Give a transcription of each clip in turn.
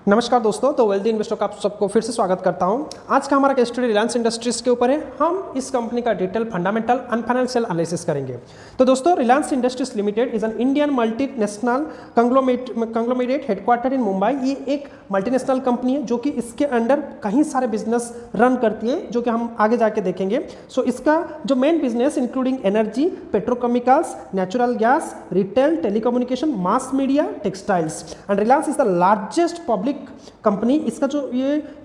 नमस्कार दोस्तों, तो वेल्दी इन्वेस्टर का आप सबको फिर से स्वागत करता हूं। आज का हमारा केस स्टडी रिलायंस इंडस्ट्रीज के ऊपर है। हम इस कंपनी का detail fundamental and financial analysis करेंगे। तो दोस्तों, Reliance Industries Limited is an Indian multinational conglomerate headquarter in Mumbai. ये एक मल्टीनेशनल कंपनी है जो कि इसके अंडर कई सारे बिजनेस रन करती है, जो कि हम आगे जाके देखेंगे। सो इसका जो main business including energy, petrochemicals, natural gas, retail, telecommunication, mass media, textiles. And Reliance is the largest public company. इसका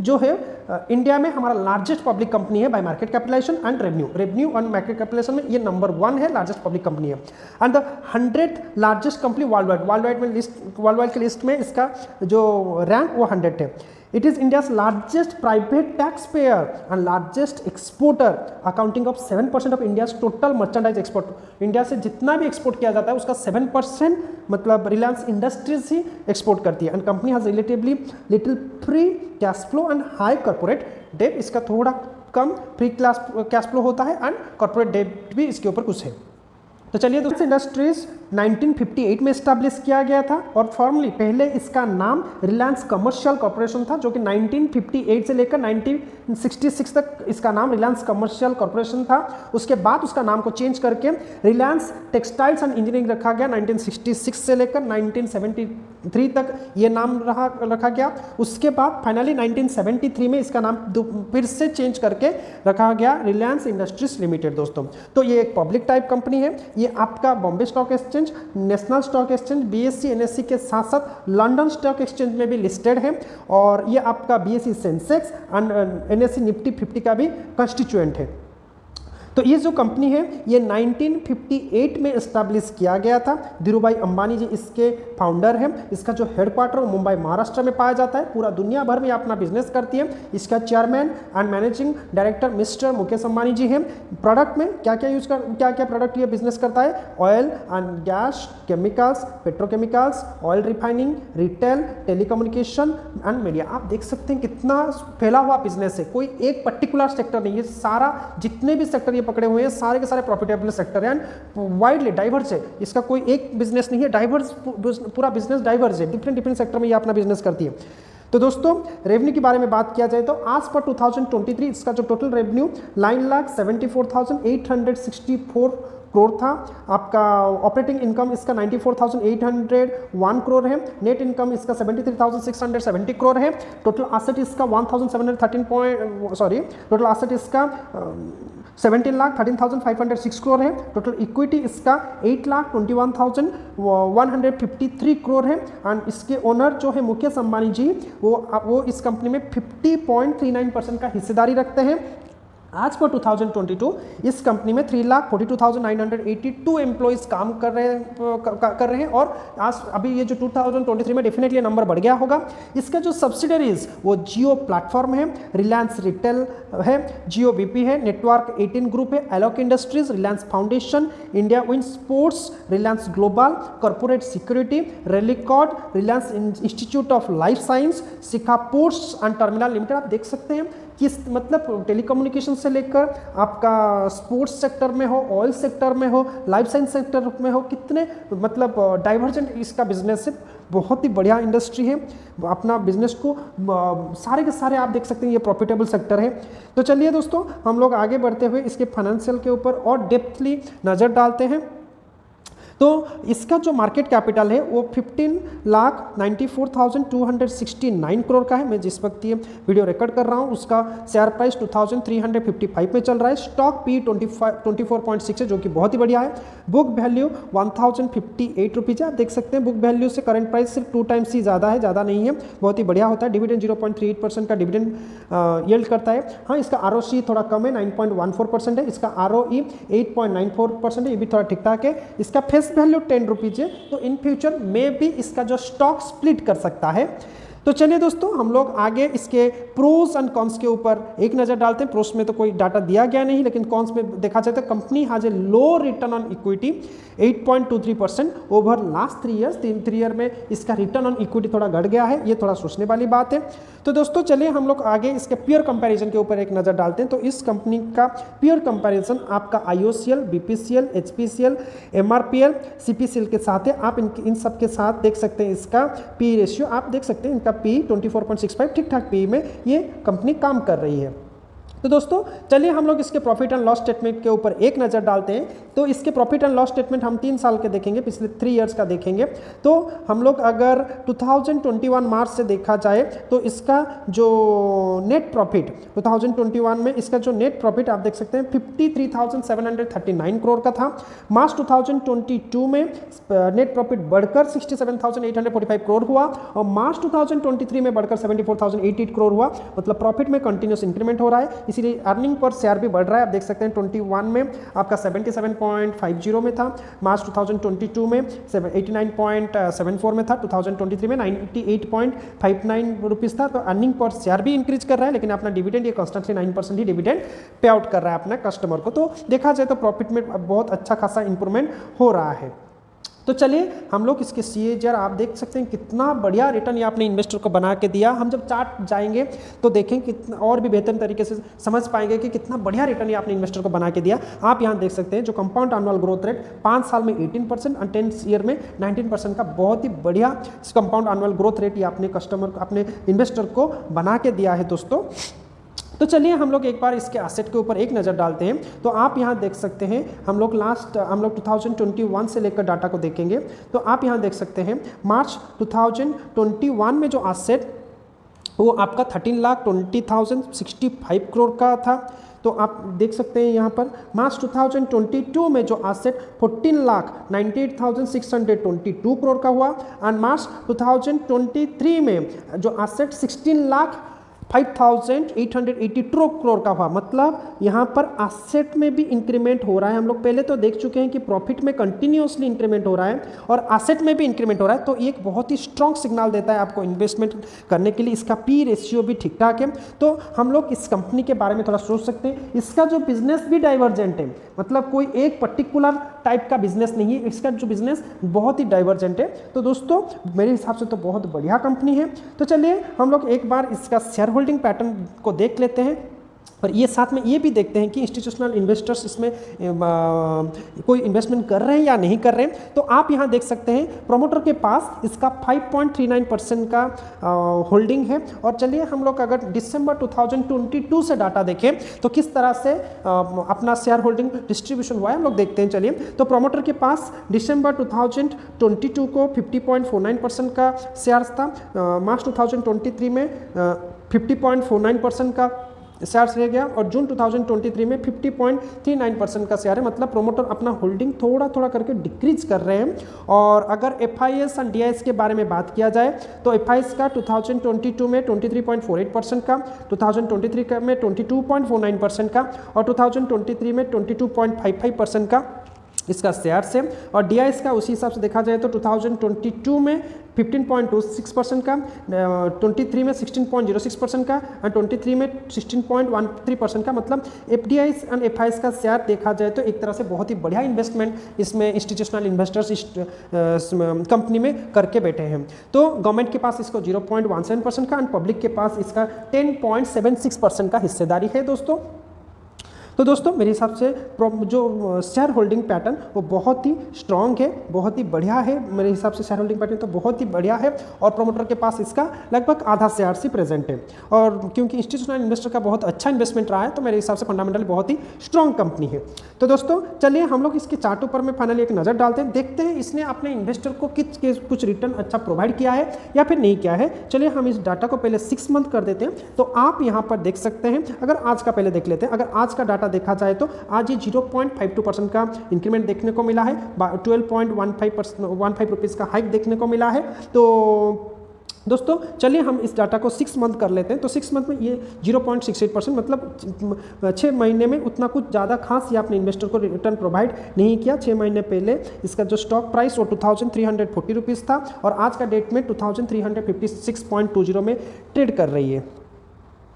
जो है इंडिया में हमारा लार्जेस्ट पब्लिक कंपनी है by market capitalisation and revenue और मार्केट कैपिटलाइजेशन में ये नंबर 1 है, लार्जेस्ट पब्लिक कंपनी है। And the 100th largest company world की लिस्ट में इसका जो रैंक वो 100 है। It is India's largest private tax payer and largest exporter, accounting of 7% of India total merchandise export. India से जितना भी एक्सपोर्ट किया जाता है उसका 7% मतलब रिलायंस इंडस्ट्रीज ही एक्सपोर्ट करती है। And company has relatively little free cash flow and high corporate debt. इसका थोड़ा कम फ्री कैश फ्लो होता है एंड कॉर्पोरेट डेट भी इसके ऊपर कुछ है। तो चलिए दोस्तों, इंडस्ट्रीज 1958 में इस्टेब्लिश किया गया था और फॉर्मली पहले इसका नाम रिलायंस कमर्शियल कॉर्पोरेशन था, जो कि 1958 से लेकर 1966 तक इसका नाम रिलायंस कमर्शियल कॉर्पोरेशन था। उसके बाद उसका नाम को चेंज करके रिलायंस टेक्सटाइल्स एंड इंजीनियरिंग रखा गया। 1966 से लेकर 1973 तक ये नाम रखा गया। उसके बाद फाइनली 1973 में इसका नाम फिर से चेंज करके रखा गया रिलायंस इंडस्ट्रीज लिमिटेड। दोस्तों, तो ये एक पब्लिक टाइप कंपनी है। ये आपका Bombay stock exchange, national stock exchange, BSc NSC के साथ साथ लंदन स्टॉक एक्सचेंज में भी लिस्टेड है और ये आपका BSc Sensex and NSC Nifty 50 का भी कंस्टिट्यूएंट है। तो ये जो कंपनी है ये 1958 में इस्टेब्लिश किया गया था। धीरूभाई अंबानी जी इसके फाउंडर हैं। इसका जो हेडक्वार्टर मुंबई महाराष्ट्र में पाया जाता है। पूरा दुनिया भर में अपना बिजनेस करती है। इसका chairman and managing director mister Mukesh Ambani ji हैं। प्रोडक्ट में क्या क्या प्रोडक्ट ये बिजनेस करता है? Oil and gas, chemicals, petrochemicals, oil refining, retail, telecommunication and media. आप देख सकते हैं कितना फैला हुआ बिजनेस है। कोई एक पर्टिकुलर सेक्टर नहीं है, सारा जितने भी सेक्टर ये पकड़े हुए हैं सारे के सारे प्रॉफिटेबल सेक्टर हैं एंड वाइडली डाइवर्स है। इसका कोई एक बिजनेस नहीं है, डाइवर्स, पूरा बिजनेस डाइवर्स है। डिफरेंट सेक्टर में ये अपना बिजनेस करती है। तो दोस्तों, रेवेन्यू के बारे में बात किया जाए तो आज पर 2023 इसका जो टोटल रेवेन्यू 9,74,864 करोड़ था। आपका ऑपरेटिंग इनकम इसका 94,801 करोड़ है। नेट इनकम इसका 73,670 करोड़ है। टोटल एसेट इसका 17,13,506 करोड़ है। टोटल इक्विटी इसका 8,21,153 करोड़ है। एंड इसके ओनर जो है मुकेश अंबानी जी, वो इस कंपनी में 50.39% का हिस्सेदारी रखते हैं। आज पर 2022 इस कंपनी में 3,42,982 एम्प्लॉइज काम कर रहे हैं और आज अभी ये जो 2023 में डेफिनेटली नंबर बढ़ गया होगा। इसका जो सब्सिडरीज वो जियो प्लेटफॉर्म है, रिलायंस रिटेल है, जियो बीपी है, नेटवर्क 18 ग्रुप है, Alok Industries, Reliance Foundation, India Win Sports, Reliance Global, Corporate Security, रेलिकॉर्ड, Reliance Institute of Life Science, Shikha Ports and Terminal Limited. आप देख सकते हैं किस मतलब टेलीकम्युनिकेशन से लेकर आपका स्पोर्ट्स सेक्टर में हो, ऑयल सेक्टर में हो, लाइफ साइंस सेक्टर में हो, कितने मतलब डाइवर्जेंट इसका बिजनेस है। बहुत ही बढ़िया इंडस्ट्री है। अपना बिजनेस को सारे के सारे आप देख सकते हैं ये प्रॉफिटेबल सेक्टर है। तो चलिए दोस्तों, हम लोग आगे बढ़ते हुए इसके फाइनेंशियल के ऊपर और डेप्थली नज़र डालते हैं। तो इसका जो मार्केट कैपिटल है वो 15,94,269 करोड़ का है। मैं जिस वक्त ये वीडियो रिकॉर्ड कर रहा हूँ उसका शेयर प्राइस 2,355 में चल रहा है। स्टॉक पी 24.6 है, जो कि बहुत ही बढ़िया है। बुक वैल्यू 1,058 रुपीज़ है। आप देख सकते हैं बुक वैल्यू से करंट प्राइस सिर्फ 2 टाइम्स ही ज़्यादा है, ज़्यादा नहीं है, बहुत ही बढ़िया होता है। डिविडेंड 0.38% का डिविडेंड यील्ड करता है। हाँ, इसका आरओसी थोड़ा कम है, 9.14% है। इसका आरओई 8.94% है, ये भी थोड़ा ठीक ठाक है। इसका फेस वैल्यू 10 रुपीज है। तो इन फ्यूचर में भी इसका जो स्टॉक स्प्लिट कर सकता है। तो चलिए दोस्तों, हम लोग आगे इसके प्रोस एंड कॉन्स के ऊपर एक नज़र डालते हैं। प्रोस में तो कोई डाटा दिया गया नहीं, लेकिन कॉन्स में देखा जाए तो company has a low return on equity 8.23% over last 3 years. 3 year में इसका रिटर्न ऑन इक्विटी थोड़ा घट गया है, ये थोड़ा सोचने वाली बात है। तो दोस्तों चलिए हम लोग आगे इसके पीयर कंपैरिजन के ऊपर एक नज़र डालते हैं। तो इस कंपनी का पीयर कंपैरिजन आपका IOCL, BPCL, HPCL, MRPL, CPCL के साथ है। आप इन सब के साथ देख सकते हैं इसका पी रेशियो, आप देख सकते हैं इनका ठाक पी 24.65 ठीक ठाक पी में ये कंपनी काम कर रही है। तो दोस्तों चलिए हम लोग इसके प्रॉफिट एंड लॉस स्टेटमेंट के ऊपर एक नज़र डालते हैं। तो इसके प्रॉफिट एंड लॉस स्टेटमेंट हम 3 साल के देखेंगे, पिछले 3 इयर्स का देखेंगे। तो हम लोग अगर 2021 मार्च से देखा जाए तो इसका जो नेट प्रॉफिट 2021 में इसका जो नेट प्रॉफिट आप देख सकते हैं 53,739 करोड़ का था। मार्च 2022 में नेट प्रॉफिट बढ़कर 67,845 करोड़ हुआ और मार्च 2023 में बढ़कर 74,088 करोड़ हुआ। मतलब प्रॉफिट में कंटिन्यूस इंक्रीमेंट हो रहा है, इसीलिए अर्निंग पर शेयर भी बढ़ रहा है। आप देख सकते हैं 21 में आपका 77.50 में था, मार्च 2022 में 89.74 में था, 2023 में 98.59 रुपीज़ था। तो अर्निंग पर शेयर भी इंक्रीज कर रहा है, लेकिन अपना डिविडेंड ये कॉन्स्टेंटली 9% ही डिविडेंड पे आउट कर रहा है अपने कस्टमर को। तो देखा जाए तो प्रॉफिट में बहुत अच्छा खासा इंप्रूवमेंट हो रहा है। तो चलिए हम लोग इसके CAGR आप देख सकते हैं कितना बढ़िया रिटर्न ये आपने इन्वेस्टर को बना के दिया। हम जब चार्ट जाएंगे तो देखें कितना और भी बेहतर तरीके से समझ पाएंगे कि कितना बढ़िया रिटर्न ये आपने इन्वेस्टर को बना के दिया। आप यहाँ देख सकते हैं जो कंपाउंड एनुअल ग्रोथ रेट 5 साल में 18% और 10 ईयर में 19% का बहुत ही बढ़िया कंपाउंड एनुअल ग्रोथ रेट ये अपने कस्टमर को अपने इन्वेस्टर को बना के दिया है दोस्तों। तो चलिए हम लोग एक बार इसके एसेट के ऊपर एक नज़र डालते हैं। तो आप यहाँ देख सकते हैं हम लोग 2021 से लेकर डाटा को देखेंगे। तो आप यहाँ देख सकते हैं मार्च 2021 में जो एसेट वो आपका 13,20,065 करोड़ का था। तो आप देख सकते हैं यहाँ पर मार्च 2022 में जो एसेट 14,98,622 करोड़ का हुआ और मार्च 2023 में जो एसेट 16,05,882 करोड़ का हुआ। मतलब यहाँ पर एसेट में भी इंक्रीमेंट हो रहा है। हम लोग पहले तो देख चुके हैं कि प्रॉफिट में कंटिन्यूसली इंक्रीमेंट हो रहा है और एसेट में भी इंक्रीमेंट हो रहा है। तो एक बहुत ही स्ट्रॉन्ग सिग्नल देता है आपको इन्वेस्टमेंट करने के लिए। इसका पी रेशियो भी ठीक ठाक है। तो हम लोग इस कंपनी के बारे में थोड़ा सोच सकते हैं। इसका जो बिजनेस भी डाइवर्जेंट है, मतलब कोई एक पर्टिकुलर टाइप का बिजनेस नहीं है, इसका जो बिजनेस बहुत ही डाइवर्जेंट है। तो दोस्तों मेरे हिसाब से तो बहुत बढ़िया कंपनी है। तो चलिए हम लोग एक बार इसका शेयर होल्डिंग पैटर्न को देख लेते हैं और ये साथ में ये भी देखते हैं कि इंस्टीट्यूशनल इन्वेस्टर्स इसमें कोई इन्वेस्टमेंट कर रहे हैं या नहीं कर रहे हैं। तो आप यहाँ देख सकते हैं प्रोमोटर के पास इसका 5.39% का होल्डिंग है। और चलिए हम लोग अगर दिसंबर 2022 से डाटा देखें तो किस तरह से अपना शेयर होल्डिंग डिस्ट्रीब्यूशन हुआ है हम लोग देखते हैं। चलिए तो प्रोमोटर के पास दिसंबर 2022 को 50.49% का शेयर्स था, मार्च 2023 में 50.49% का शेयर्स रह गया और जून 2023 में 50.39% का शेयर है। मतलब प्रोमोटर अपना होल्डिंग थोड़ा थोड़ा करके डिक्रीज कर रहे हैं। और अगर FIS और DIS के बारे में बात किया जाए तो FIS का 2022 में 23.48% का, 2023 में 22.49% का और 2023 में 22.55% का इसका शेयर से। और DIS का उसी हिसाब से देखा जाए तो 2022 में 15.26% का, 23 में 16.06% का और 23 में 16.13% का। मतलब FDIs और FIs का शेयर देखा जाए तो एक तरह से बहुत ही बढ़िया इन्वेस्टमेंट इसमें इंस्टीट्यूशनल इन्वेस्टर्स इस कंपनी में करके बैठे हैं। तो गवर्नमेंट के पास इसको 0.17% का और पब्लिक के पास इसका 10.76% का हिस्सेदारी है दोस्तों। तो दोस्तों मेरे हिसाब से जो शेयर होल्डिंग पैटर्न वो बहुत ही स्ट्रॉन्ग है, बहुत ही बढ़िया है। मेरे हिसाब से शेयर होल्डिंग पैटर्न तो बहुत ही बढ़िया है और प्रोमोटर के पास इसका लगभग आधा शेयर ही प्रेजेंट है। और क्योंकि इंस्टीट्यूशनल इन्वेस्टर का बहुत अच्छा इन्वेस्टमेंट रहा है तो मेरे हिसाब से फंडामेंटली बहुत ही स्ट्रॉन्ग कंपनी है। तो दोस्तों चलिए हम लोग इसके चार्ट ऊपर में फाइनली एक नज़र डालते हैं, देखते हैं इसने अपने इन्वेस्टर को कुछ रिटर्न अच्छा प्रोवाइड किया है या फिर नहीं किया है। चलिए हम इस डाटा को पहले 6 मंथ कर देते हैं। तो आप यहाँ पर देख सकते हैं, अगर आज का पहले देख लेते हैं। अगर आज का डाटा देखा जाए तो आज ये 0.52% का इंक्रीमेंट देखने को मिला है, 12.15 रुपीज़ का हाइक देखने को मिला है। तो दोस्तों चलिए हम इस डाटा को 6 मंथ कर लेते हैं। तो 6 मंथ में ये 0.68%, मतलब 6 महीने में उतना कुछ ज़्यादा खास ये अपने इन्वेस्टर को रिटर्न प्रोवाइड नहीं किया। 6 महीने पहले इसका जो स्टॉक प्राइस वो 2340 रुपीज़ था और आज का डेट में 2356.20 में ट्रेड कर रही है।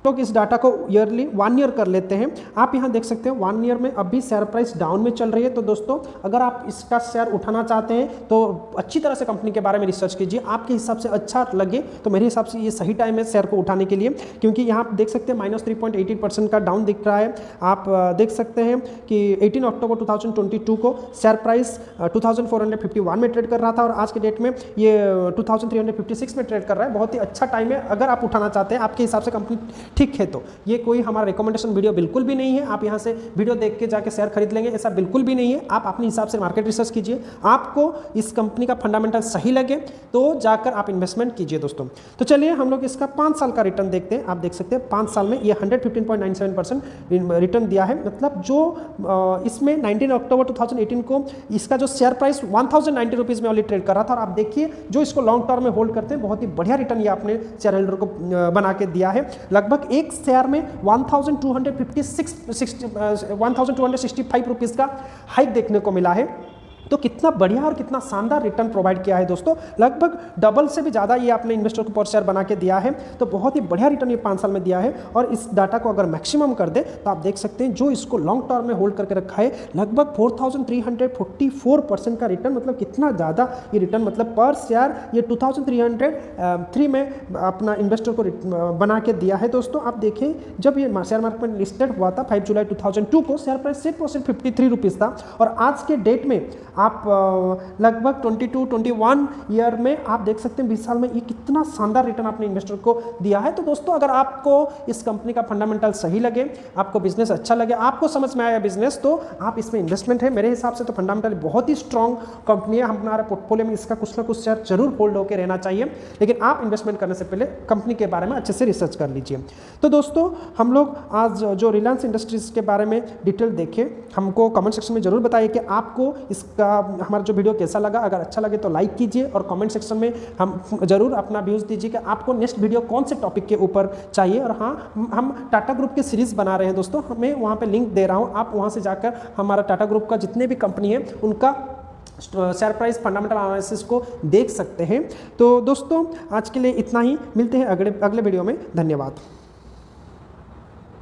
लोग इस डाटा को ईयरली 1 ईयर कर लेते हैं। आप यहाँ देख सकते हैं 1 ईयर में अभी शेयर प्राइस डाउन में चल रही है। तो दोस्तों अगर आप इसका शेयर उठाना चाहते हैं तो अच्छी तरह से कंपनी के बारे में रिसर्च कीजिए। आपके हिसाब से अच्छा लगे तो मेरे हिसाब से ये सही टाइम है शेयर को उठाने के लिए, क्योंकि यहाँ आप देख सकते हैं -3.88% का डाउन दिख रहा है। आप देख सकते हैं कि 18 अक्टूबर 2022 को शेयर प्राइस 2451 में ट्रेड कर रहा था और आज के डेट में ये 2356 में ट्रेड कर रहा है। बहुत ही अच्छा टाइम है अगर आप उठाना चाहते हैं, आपके हिसाब से कंपनी ठीक है। तो ये कोई हमारा रिकमेंडेशन वीडियो बिल्कुल भी नहीं है, आप यहाँ से वीडियो देख के जाके शेयर खरीद लेंगे, ऐसा बिल्कुल भी नहीं है। आप अपने हिसाब से मार्केट रिसर्च कीजिए, आपको इस कंपनी का फंडामेंटल सही लगे तो जाकर आप इन्वेस्टमेंट कीजिए दोस्तों। तो चलिए हम लोग इसका 5 साल का रिटर्न देखते हैं। आप देख सकते हैं 5 साल में ये 115.97% रिटर्न दिया है। मतलब जो इसमें 19 अक्टूबर 2018 को इसका जो शेयर प्राइस 1090 रुपीज़ में ऑलरेडी ट्रेड कर रहा था और आप देखिए जो इसको लॉन्ग टर्म में होल्ड करते हैं बहुत ही बढ़िया रिटर्न ये आपने शेयर होल्डर को बना के दिया है। लगभग एक शेयर में 1265 रुपीज़ का हाइक देखने को मिला है। तो कितना बढ़िया और कितना शानदार रिटर्न प्रोवाइड किया है दोस्तों। लगभग डबल से भी ज़्यादा ये आपने इन्वेस्टर को पर शेयर बना के दिया है। तो बहुत ही बढ़िया रिटर्न ये 5 साल में दिया है। और इस डाटा को अगर मैक्सिमम कर दे तो आप देख सकते हैं जो इसको लॉन्ग टर्म में होल्ड करके रखा है लगभग 4344% का रिटर्न। मतलब कितना ज़्यादा ये रिटर्न, मतलब पर शेयर ये 2303 में अपना इन्वेस्टर को बना के दिया है दोस्तों। आप देखें जब ये शेयर मार्केट में लिस्टेड हुआ था 5 जुलाई 2002 को शेयर प्राइस 53 रुपीज़ था और आज के डेट में आप लगभग 22-21 ईयर में आप देख सकते हैं 20 साल में ये कितना शानदार रिटर्न आपने इन्वेस्टर को दिया है। तो दोस्तों अगर आपको इस कंपनी का फंडामेंटल सही लगे, आपको बिजनेस अच्छा लगे, आपको समझ में आया बिजनेस, तो आप इसमें इन्वेस्टमेंट है। मेरे हिसाब से तो फंडामेंटल बहुत ही स्ट्रॉन्ग कंपनी है। हमारे पोर्टफोलियो में इसका कुछ ना कुछ शेयर जरूर होल्ड होकर रहना चाहिए, लेकिन आप इन्वेस्टमेंट करने से पहले कंपनी के बारे में अच्छे से रिसर्च कर लीजिए। तो दोस्तों हम लोग आज जो रिलायंस इंडस्ट्रीज के बारे में डिटेल देखें, हमको कमेंट सेक्शन में जरूर बताइए कि आपको इसका हमारा जो वीडियो कैसा लगा। अगर अच्छा लगे तो लाइक कीजिए और कमेंट सेक्शन में हम जरूर अपना व्यूज़ दीजिए कि आपको नेक्स्ट वीडियो कौन से टॉपिक के ऊपर चाहिए। और हाँ, हम टाटा ग्रुप की सीरीज़ बना रहे हैं दोस्तों, हमें वहाँ पे लिंक दे रहा हूँ, आप वहाँ से जाकर हमारा टाटा ग्रुप का जितने भी कंपनी है उनका शेयर प्राइस फंडामेंटल एनालिसिस को देख सकते हैं। तो दोस्तों आज के लिए इतना ही, मिलते हैं अगले वीडियो में। धन्यवाद।